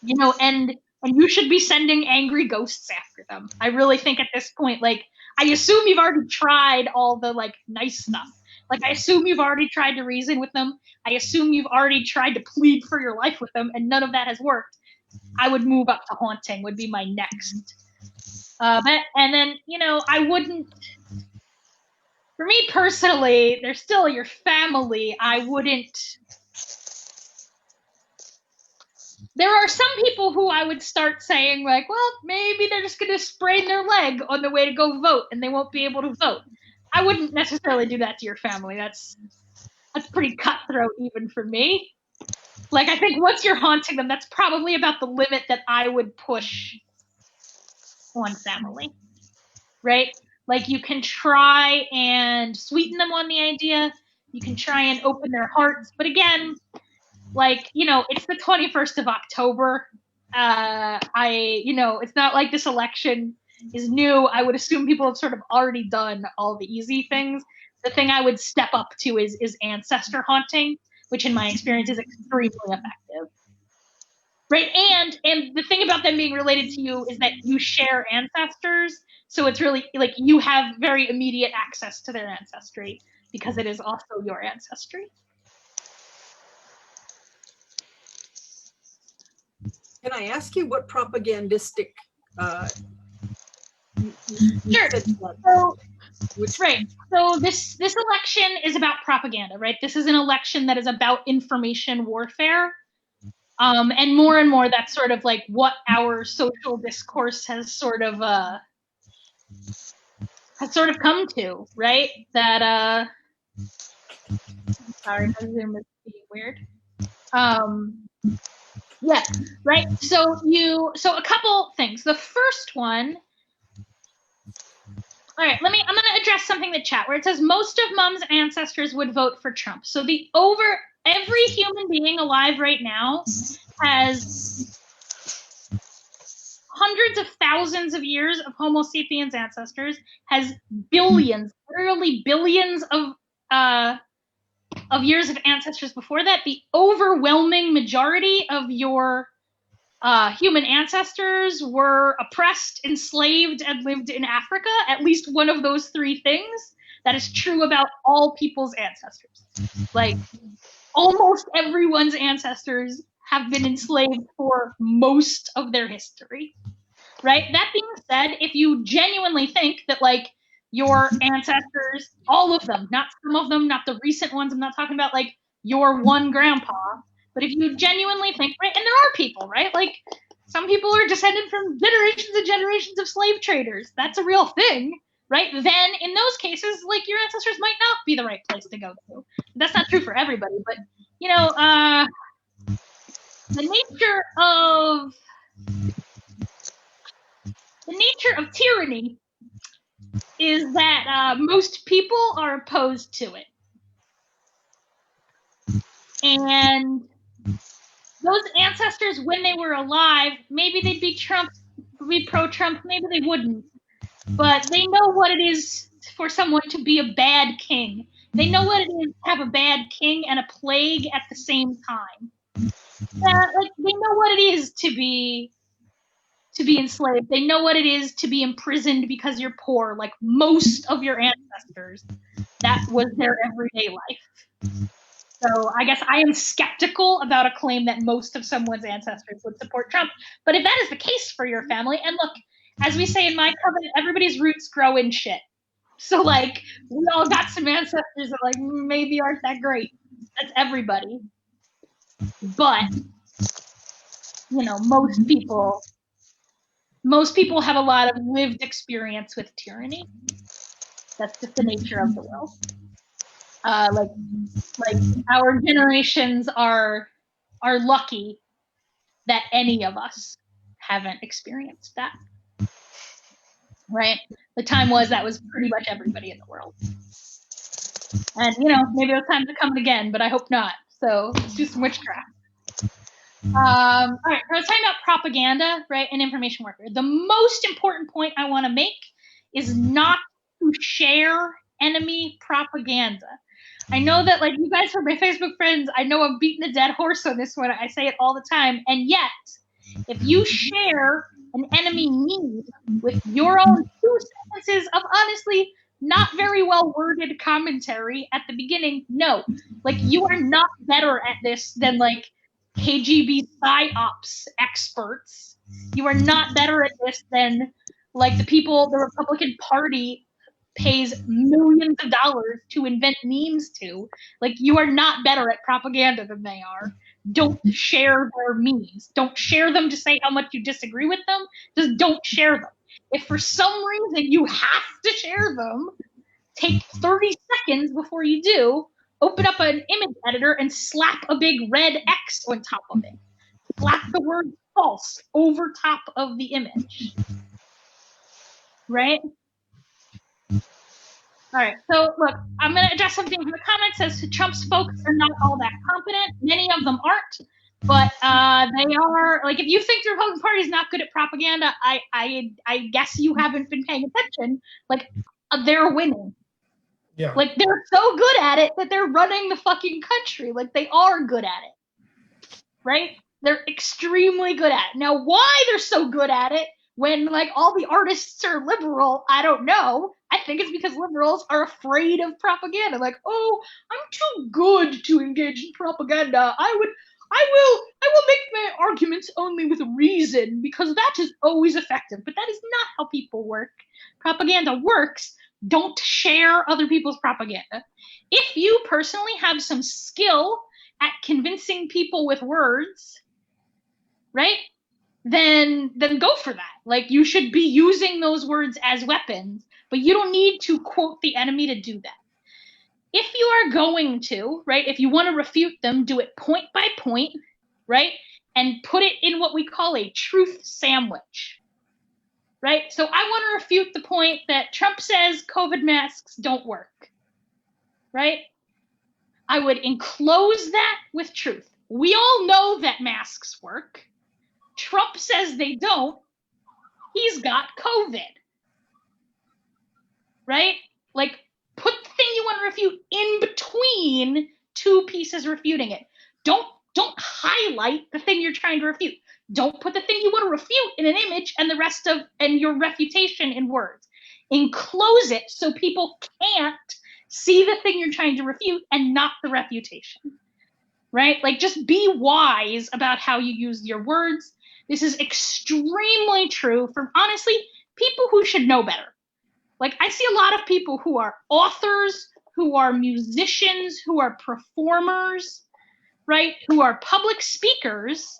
you know, and you should be sending angry ghosts after them. I really think at this point, like, I assume you've already tried all the like nice stuff. Like, I assume you've already tried to reason with them. I assume you've already tried to plead for your life with them, and none of that has worked. I would move up to haunting, would be my next. And then, you know, I wouldn't, for me personally, they're still your family. I wouldn't, there are some people who I would start saying, like, well, maybe they're just going to sprain their leg on the way to go vote and they won't be able to vote. I wouldn't necessarily do that to your family. That's pretty cutthroat even for me. Like, I think once you're haunting them, that's probably about the limit that I would push on family, right? Like, you can try and sweeten them on the idea. You can try and open their hearts. But again, like, you know, it's the 21st of October. You know, it's not like this election is new. I would assume people have sort of already done all the easy things. The thing I would step up to is ancestor haunting, which in my experience is extremely effective. Right, and the thing about them being related to you is that you share ancestors, so it's really like you have very immediate access to their ancestry because it is also your ancestry. Can I ask you what propagandistic? Sure. So this election is about propaganda, right? This is an election that is about information warfare. And more that's sort of like what our social discourse has sort of come to, right? That sorry, my Zoom is being weird. Yeah, right. So a couple things. The first one. All right, I'm going to address something in the chat where it says most of Mom's ancestors would vote for Trump. So every human being alive right now has hundreds of thousands of years of Homo sapiens ancestors, has billions, literally billions of years of ancestors before that. The overwhelming majority of your human ancestors were oppressed, enslaved, and lived in Africa. At least one of those three things. That is true about all people's ancestors. Like, almost everyone's ancestors have been enslaved for most of their history, right? That being said, if you genuinely think that, like, your ancestors, all of them, not some of them, not the recent ones, I'm not talking about, like, your one grandpa, but if you genuinely think, right, and there are people, right, like, some people are descended from generations and generations of slave traders. That's a real thing, right? Then, in those cases, like, your ancestors might not be the right place to go to. That's not true for everybody, but, you know, the nature of tyranny is that most people are opposed to it. And those ancestors, when they were alive, maybe they'd be pro-Trump, maybe they wouldn't. But they know what it is for someone to be a bad king. They know what it is to have a bad king and a plague at the same time. Like, they know what it is to be enslaved. They know what it is to be imprisoned because you're poor. Like, most of your ancestors, that was their everyday life. So I guess I am skeptical about a claim that most of someone's ancestors would support Trump. But if that is the case for your family, and look, as we say in my covenant, everybody's roots grow in shit. So like, we all got some ancestors that like maybe aren't that great. That's everybody. But, you know, most people have a lot of lived experience with tyranny. That's just the nature of the world. Like our generations are lucky that any of us haven't experienced that. Right? The time that was pretty much everybody in the world. And, you know, maybe those times are coming again, but I hope not. So let's do some witchcraft. All right, I was talking about propaganda, right, and information warfare. The most important point I want to make is not to share enemy propaganda. I know that, like, you guys are my Facebook friends. I know I'm beating a dead horse on this one. I say it all the time. And yet, if you share an enemy need with your own 2 sentences of honestly not very well worded commentary at the beginning, no, like, you are not better at this than like KGB psyops experts. You are not better at this than like the Republican Party pays millions of dollars to invent memes to. Like, you are not better at propaganda than they are. Don't share their memes. Don't share them to say how much you disagree with them. Just don't share them. If for some reason you have to share them, take 30 seconds before you do, open up an image editor and slap a big red X on top of it. Slap the word false over top of the image. Right? All right, so look, I'm going to address something from the comments. Says Trump's folks are not all that competent. Many of them aren't, but they are. Like, if you think the Republican Party is not good at propaganda, I guess you haven't been paying attention. Like, they're winning. Yeah. Like, they're so good at it that they're running the fucking country. Like, they are good at it, right? They're extremely good at it. Now, why they're so good at it when, like, all the artists are liberal, I don't know. I think it's because liberals are afraid of propaganda. Like, oh, I'm too good to engage in propaganda. I will make my arguments only with reason because that is always effective. But that is not how people work. Propaganda works. Don't share other people's propaganda. If you personally have some skill at convincing people with words, right? Then go for that. Like, you should be using those words as weapons, but you don't need to quote the enemy to do that. If you are going to, right, if you want to refute them, do it point by point, right? And put it in what we call a truth sandwich, right? So I want to refute the point that Trump says COVID masks don't work, right? I would enclose that with truth. We all know that masks work. Trump says they don't. He's got COVID, right? Like, put the thing you want to refute in between 2 pieces refuting it. Don't highlight the thing you're trying to refute. Don't put the thing you want to refute in an image and the rest of and your refutation in words. Enclose it so people can't see the thing you're trying to refute and not the refutation, right? Like, just be wise about how you use your words. This is extremely true for, honestly, people who should know better. Like, I see a lot of people who are authors, who are musicians, who are performers, right? Who are public speakers,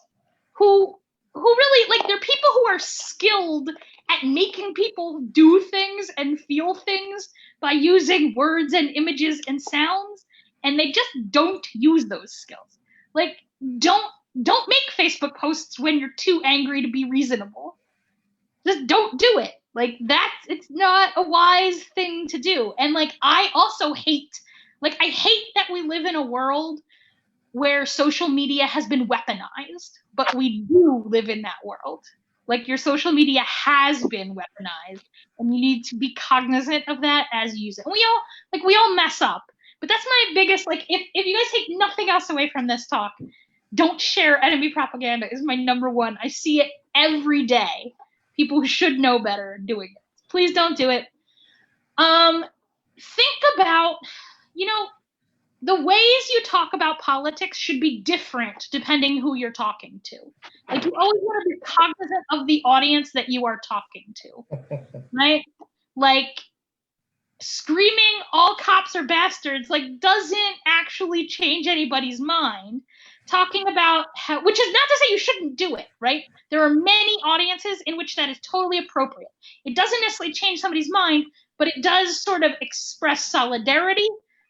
who really, like, they're people who are skilled at making people do things and feel things by using words and images and sounds, and they just don't use those skills. Like, don't make Facebook posts when you're too angry to be reasonable. Just don't do it. Like, it's not a wise thing to do. And, like, I also hate that we live in a world where social media has been weaponized, but we do live in that world. Like, your social media has been weaponized, and you need to be cognizant of that as you use it. And we all mess up, but that's my biggest, like, if you guys take nothing else away from this talk, don't share enemy propaganda is my number one. I see it every day. People who should know better are doing it. Please don't do it. Think about, the ways you talk about politics should be different depending who you're talking to. Like, you always want to be cognizant of the audience that you are talking to, right? Like, screaming all cops are bastards like doesn't actually change anybody's mind. Talking about how, which is not to say you shouldn't do it, right? There are many audiences in which that is totally appropriate. It doesn't necessarily change somebody's mind, but it does sort of express solidarity,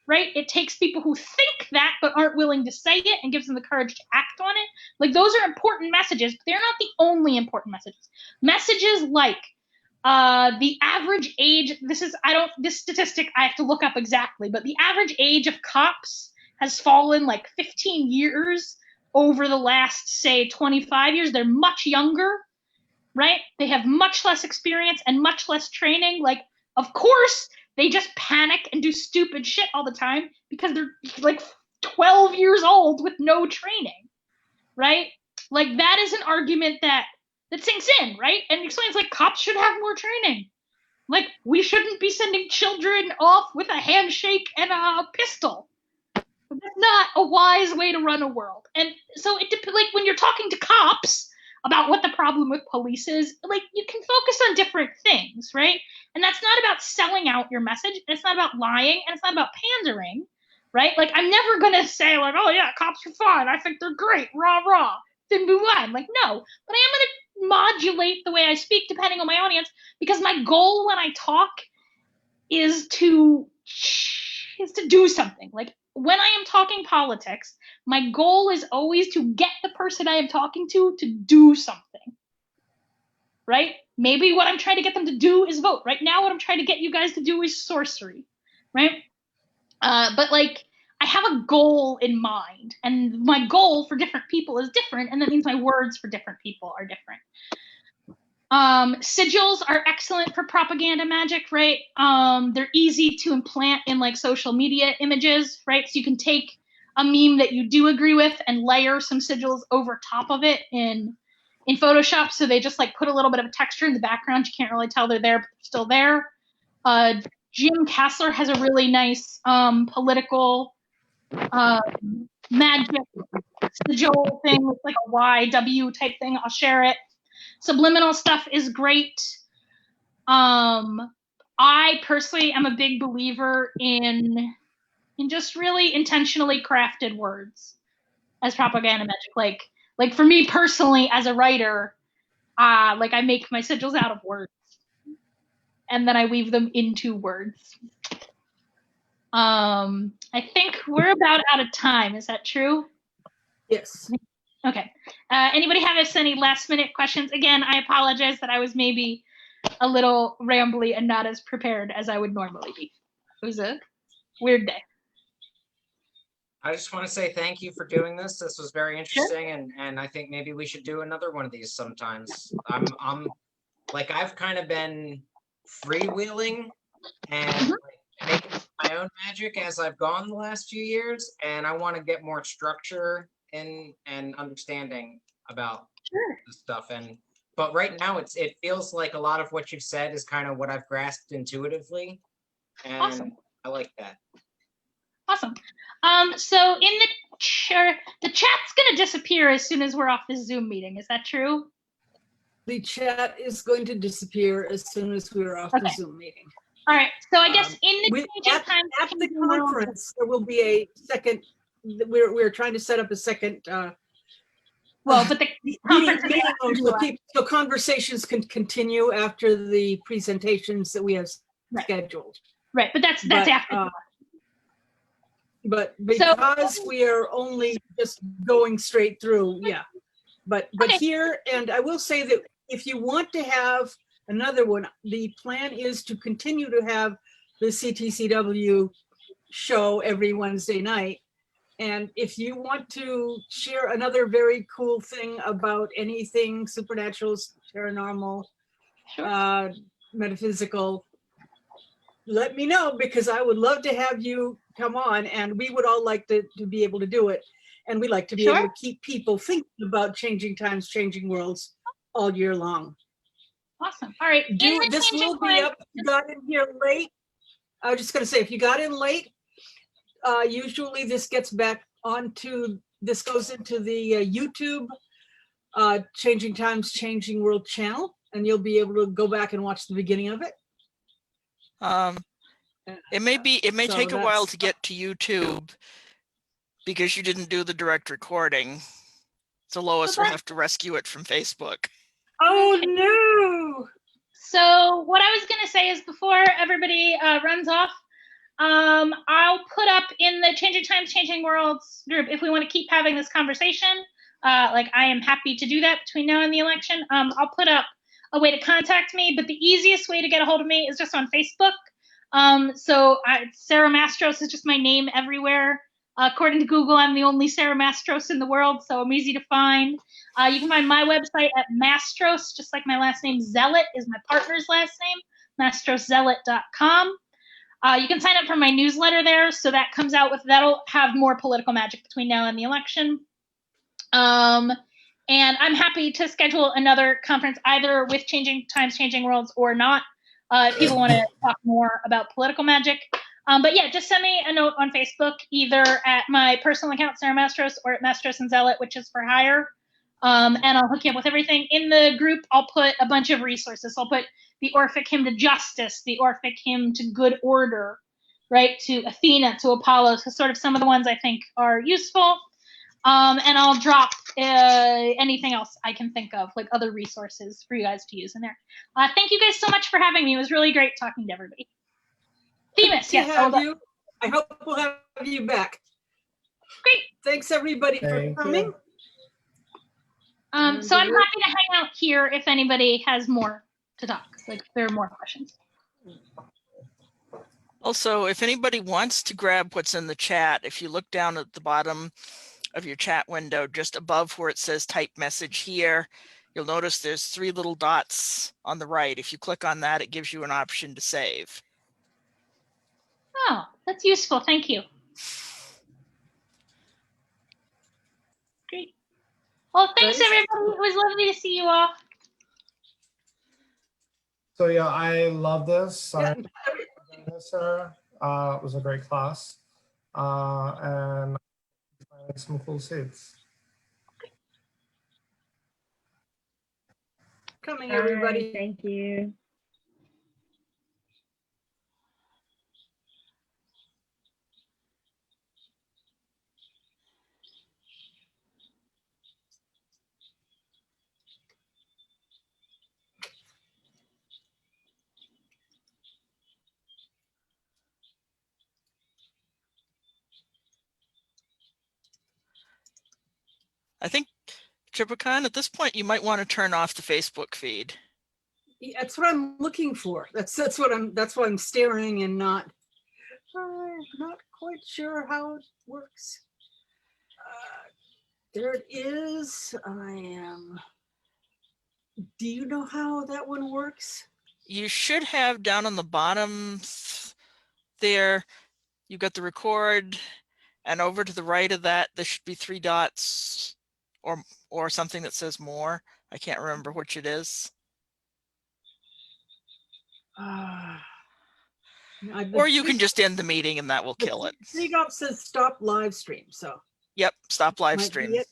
right? It takes people who think that but aren't willing to say it and gives them the courage to act on it. Like, those are important messages, but they're not the only important messages. Messages like the average age, this statistic I have to look up exactly, but the average age of cops has fallen like 15 years over the last, say, 25 years. They're much younger, right? They have much less experience and much less training. Like, of course, they just panic and do stupid shit all the time because they're like 12 years old with no training, right? Like, that is an argument that sinks in, right? And explains, like, cops should have more training. Like, we shouldn't be sending children off with a handshake and a pistol. That's not a wise way to run a world. And so like, when you're talking to cops about what the problem with police is, like, you can focus on different things, right? And that's not about selling out your message. It's not about lying, and it's not about pandering, right? Like, I'm never gonna say, like, oh yeah, cops are fine, I think they're great, rah rah, then move on. Like, no, but I am gonna modulate the way I speak depending on my audience, because my goal when I talk is to do something. Like, when I am talking politics, my goal is always to get the person I am talking to do something, right? Maybe what I'm trying to get them to do is vote. Right now, what I'm trying to get you guys to do is sorcery, right? But like, I have a goal in mind, and my goal for different people is different, and that means my words for different people are different. Sigils are excellent for propaganda magic, right? They're easy to implant in like social media images, right? So you can take a meme that you do agree with and layer some sigils over top of it in Photoshop. So they just like put a little bit of a texture in the background. You can't really tell they're there, but they're still there. Jim Kassler has a really nice political magic sigil thing with like a YW type thing. I'll share it. Subliminal stuff is great. I personally am a big believer in just really intentionally crafted words as propaganda magic. Like for me personally, as a writer, like, I make my sigils out of words, and then I weave them into words. I think we're about out of time. Is that true? Yes. Okay. Anybody have any last minute questions? Again, I apologize that I was maybe a little rambly and not as prepared as I would normally be. It was a weird day. I just want to say thank you for doing this. This was very interesting, and I think maybe we should do another one of these sometimes. I'm like, I've kind of been freewheeling and like, making my own magic as I've gone the last few years, and I want to get more structure and understanding about this stuff. But right now it feels like a lot of what you've said is kind of what I've grasped intuitively, and awesome. I like that. Awesome. So in the chat's gonna disappear as soon as we're off this Zoom meeting. Is that true? The chat is going to disappear as soon as we're off the Zoom meeting. All right. So I guess in the at the conference there will be a second. We're trying to set up a second. Well, but the conference so conversations can continue after the presentations that we have scheduled. Right, but that's after. But because we are only just going straight through, yeah. But here, and I will say that if you want to have another one, the plan is to continue to have the CTCW show every Wednesday night. And if you want to share another very cool thing about anything supernatural, paranormal, metaphysical, let me know, because I would love to have you come on, and we would all like to be able to do it. And we like to be able to keep people thinking about changing times, changing worlds all year long. Awesome. All right. This will be up. If you got in here late, I was just going to say, if you got in late, usually this gets back onto, this goes into the YouTube Changing Times, Changing World channel, and you'll be able to go back and watch the beginning of it. It may So take a while that's- to get to YouTube because you didn't do the direct recording. So Lois will have to rescue it from Facebook. Oh no! So what I was gonna say is before everybody runs off, I'll put up in the Changing Times, Changing Worlds group, if we want to keep having this conversation, like I am happy to do that between now and the election. I'll put up a way to contact me, but the easiest way to get a hold of me is just on Facebook. Sara Mastros is just my name everywhere. According to Google, I'm the only Sara Mastros in the world, so I'm easy to find. You can find my website at Mastros, just like my last name. Zealot is my partner's last name, mastroszealot.com. You can sign up for my newsletter there, so that comes out with, that'll have more political magic between now and the election. And I'm happy to schedule another conference either with Changing Times, Changing Worlds or not. If people want to talk more about political magic. But yeah, just send me a note on Facebook, either at my personal account, Sara Mastros, or at Mastros and Zealot, which is for hire. And I'll hook you up with everything. In the group, I'll put a bunch of resources. I'll put the Orphic Hymn to Justice, the Orphic Hymn to Good Order, right, to Athena, to Apollo, so sort of some of the ones I think are useful. And I'll drop anything else I can think of, like other resources for you guys to use in there. Thank you guys so much for having me. It was really great talking to everybody. Themis, yes. I hope we'll have you back. Great. Thanks everybody for Thank coming. you. So I'm happy to hang out here if anybody has more to talk, like if there are more questions. Also, if anybody wants to grab what's in the chat, if you look down at the bottom of your chat window, just above where it says type message here, you'll notice there's 3 little dots on the right. If you click on that, it gives you an option to save. Oh, that's useful. Thank you. Great. Well, thanks everybody. It was lovely to see you all. So yeah, I love this. Yeah. Sarah. It was a great class. And some cool seeds. Coming All right, everybody. thank you. I think, Tripicon, at this point, you might want to turn off the Facebook feed. Yeah, that's what I'm looking for. That's why I'm staring and not quite sure how it works. There it is. Do you know how that one works? You should have down on the bottom there, you've got the record, and over to the right of that, there should be 3 dots or something that says more. I can't remember which it is. Or you can just end the meeting and that will kill it. 3 dots says stop live stream. So yep, stop live might be stream. it.